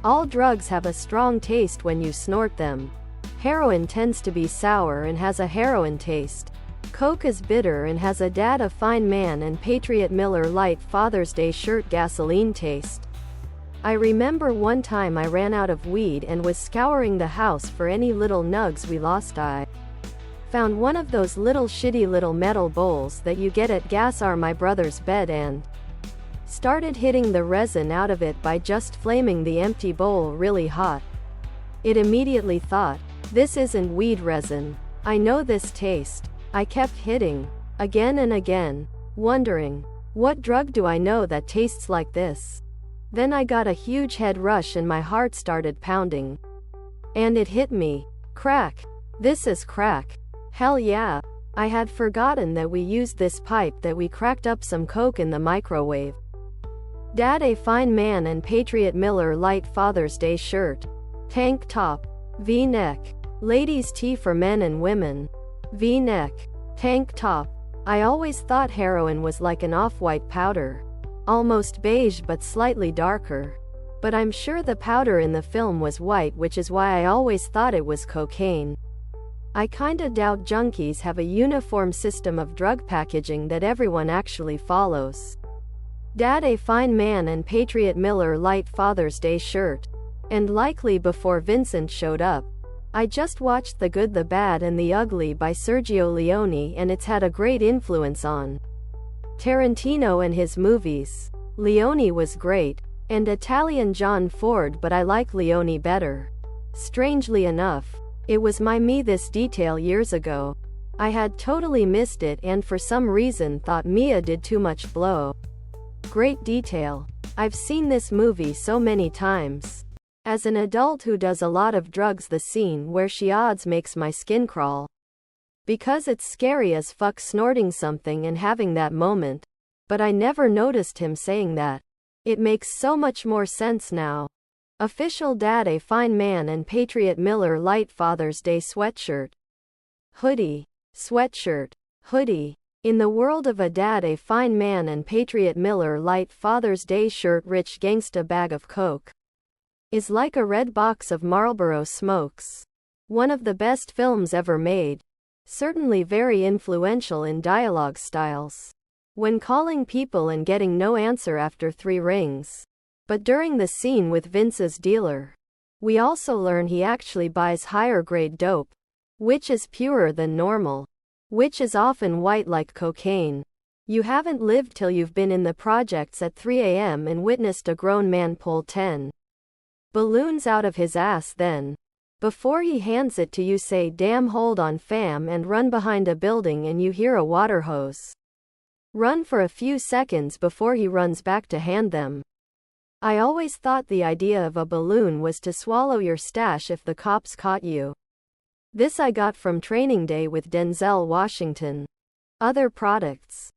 All drugs have a strong taste when you snort them. Heroin tends to be sour and has a heroin taste. Coke is bitter and has a Dad a Fine Man and Patriot Miller Lite Father's Day shirt gasoline taste. I remember one time I ran out of weed and was scouring the house for any little nugs we lost. I found one of those little shitty little metal bowls that you get at gas are my brother's bed and started hitting the resin out of it by just flaming the empty bowl really hot. It immediately thought, this isn't weed resin. I know this taste. I kept hitting, again and again, wondering, what drug do I know that tastes like this? Then I got a huge head rush and my heart started pounding. And it hit me. Crack. This is crack. Hell yeah. I had forgotten that we used this pipe that we cracked up some coke in the microwave. Dad a Fine Man and Patriot Miller Lite Father's Day shirt. Tank top. V-neck. Ladies' tee for men and women. V-neck. Tank top. I always thought heroin was like an off-white powder. Almost beige but slightly darker. But I'm sure the powder in the film was white, which is why I always thought it was cocaine. I kinda doubt junkies have a uniform system of drug packaging that everyone actually follows. Dad a Fine Man and Patriot Miller Lite Father's Day shirt. And likely before Vincent showed up. I just watched The Good, the Bad and the Ugly by Sergio Leone and it's had a great influence on Tarantino and his movies. Leone was great. And Italian John Ford, but I like Leone better. Strangely enough, it was me this detail years ago. I had totally missed it and for some reason thought Mia did too much blow. Great detail. I've seen this movie so many times. As an adult who does a lot of drugs, the scene where she odds makes my skin crawl. Because it's scary as fuck snorting something and having that moment. But I never noticed him saying that. It makes so much more sense now. Official Dad a Fine Man and Patriot Miller Lite Father's Day sweatshirt. Hoodie. Sweatshirt. Hoodie. In the world of a Dad a Fine Man and Patriot Miller Lite Father's Day shirt, rich gangsta bag of coke is like a red box of Marlboro smokes. One of the best films ever made. Certainly very influential in dialogue styles. When calling people and getting no answer after 3 rings. But during the scene with Vince's dealer, we also learn he actually buys higher grade dope, which is purer than normal, which is often white like cocaine. You haven't lived till you've been in the projects at 3 a.m. and witnessed a grown man pull 10 balloons out of his ass, then, before he hands it to you, say damn hold on fam and run behind a building and you hear a water hose run for a few seconds before he runs back to hand them. I always thought the idea of a balloon was to swallow your stash if the cops caught you. This I got from Training Day with Denzel Washington. Other products.